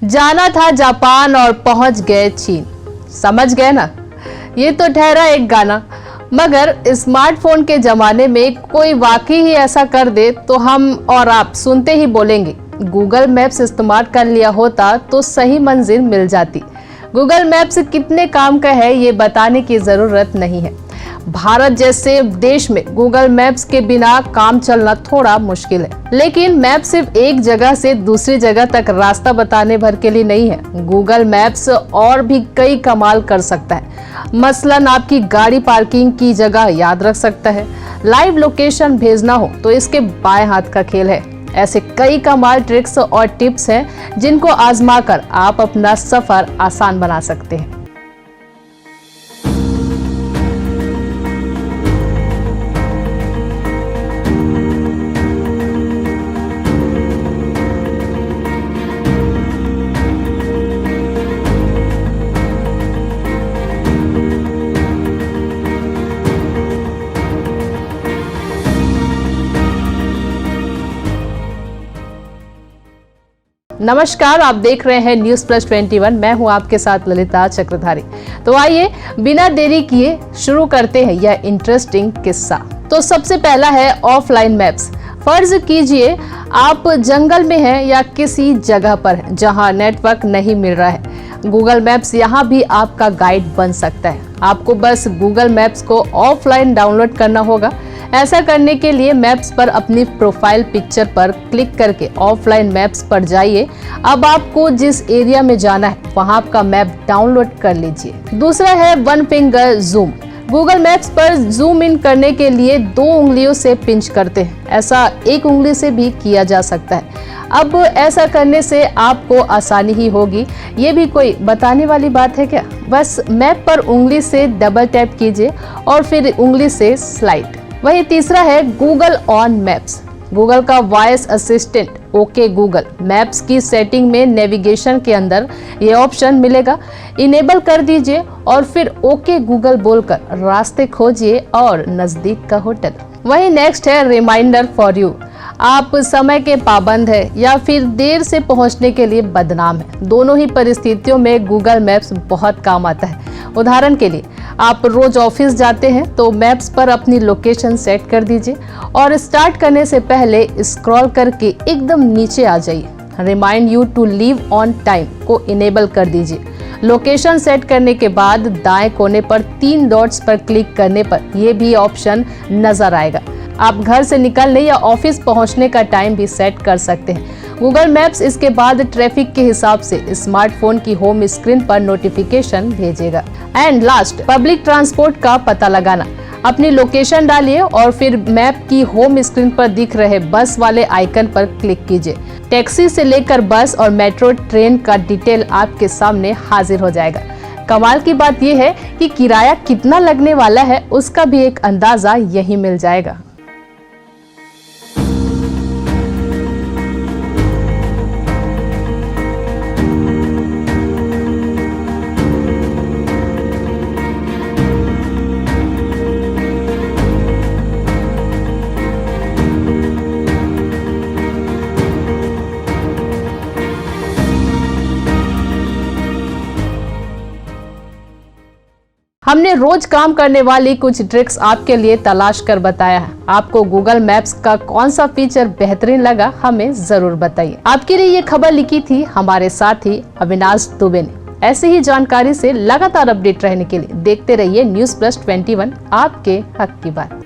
जाना था जापान और पहुंच गए चीन। समझ गए ना? ये तो ठहरा एक गाना, मगर स्मार्टफोन के जमाने में कोई वाकई ही ऐसा कर दे तो हम और आप सुनते ही बोलेंगे गूगल मैप्स इस्तेमाल कर लिया होता तो सही मंजिल मिल जाती। गूगल मैप्स कितने काम का है ये बताने की जरूरत नहीं है। भारत जैसे देश में गूगल मैप्स के बिना काम चलना थोड़ा मुश्किल है, लेकिन मैप सिर्फ एक जगह से दूसरी जगह तक रास्ता बताने भर के लिए नहीं है। गूगल मैप्स और भी कई कमाल कर सकता है। मसलन आपकी गाड़ी पार्किंग की जगह याद रख सकता है। लाइव लोकेशन भेजना हो तो इसके बाएं हाथ का खेल है। ऐसे कई कमाल ट्रिक्स और टिप्स हैं जिनको आजमाकर आप अपना सफर आसान बना सकते हैं। नमस्कार, आप देख रहे हैं न्यूज़ प्लस 21। मैं हूं आपके साथ ललिता चक्रधारी। तो आइए बिना देरी किए शुरू करते हैं यह इंटरेस्टिंग किस्सा। तो सबसे पहला है ऑफलाइन मैप्स। फर्ज कीजिए आप जंगल में हैं या किसी जगह पर हैं जहां नेटवर्क नहीं मिल रहा है। गूगल मैप्स यहां भी आपका गाइड बन सकता है। आपको बस गूगल मैप्स को ऑफलाइन डाउनलोड करना होगा। ऐसा करने के लिए मैप्स पर अपनी प्रोफाइल पिक्चर पर क्लिक करके ऑफलाइन मैप्स पर जाइए। अब आपको जिस एरिया में जाना है वहां आपका मैप डाउनलोड कर लीजिए। दूसरा है one finger zoom. Google maps पर जूम इन करने के लिए 2 उंगलियों से पिंच करते हैं। ऐसा 1 उंगली से भी किया जा सकता है। अब ऐसा करने से आपको आसानी ही होगी। ये भी कोई बताने वाली बात है क्या? बस मैप पर उंगली से डबल टैप कीजिए और फिर उंगली से स्लाइड। वही तीसरा है गूगल ऑन मैप्स। गूगल का voice assistant okay Google maps की सेटिंग में नेविगेशन के अंदर ये ऑप्शन मिलेगा। इनेबल कर दीजिए और फिर ओके गूगल बोलकर रास्ते खोजिए और नजदीक का होटल। वही नेक्स्ट है रिमाइंडर फॉर यू। आप समय के पाबंद है या फिर देर से पहुंचने के लिए बदनाम है, दोनों ही परिस्थितियों में गूगल मैप्स बहुत काम आता है। उदाहरण के लिए आप रोज ऑफिस जाते हैं तो मैप्स पर अपनी लोकेशन सेट कर दीजिए और स्टार्ट करने से पहले स्क्रॉल करके एकदम नीचे आ जाइए। Remind you to leave on time को इनेबल कर दीजिए। लोकेशन सेट करने के बाद दाएं कोने पर 3 डॉट्स पर क्लिक करने पर यह भी ऑप्शन नजर आएगा। आप घर से निकलने या ऑफिस पहुंचने का टाइम भी सेट कर सकते हैं। गूगल मैप्स इसके बाद ट्रैफिक के हिसाब से स्मार्टफोन की होम स्क्रीन पर नोटिफिकेशन भेजेगा। एंड लास्ट, पब्लिक ट्रांसपोर्ट का पता लगाना। अपनी लोकेशन डालिए और फिर मैप की होम स्क्रीन पर दिख रहे बस वाले आइकन पर क्लिक कीजिए। टैक्सी से लेकर बस और मेट्रो ट्रेन का डिटेल आपके सामने हाजिर हो जाएगा। कमाल की बात यह है कि किराया कितना लगने वाला है उसका भी एक अंदाजा यही मिल जाएगा। हमने रोज काम करने वाली कुछ ट्रिक्स आपके लिए तलाश कर बताया है। आपको गूगल मैप्स का कौन सा फीचर बेहतरीन लगा हमें जरूर बताइए। आपके लिए ये खबर लिखी थी हमारे साथी अविनाश दुबे ने। ऐसे ही जानकारी से लगातार अपडेट रहने के लिए देखते रहिए न्यूज़ प्लस 21, आपके हक की बात।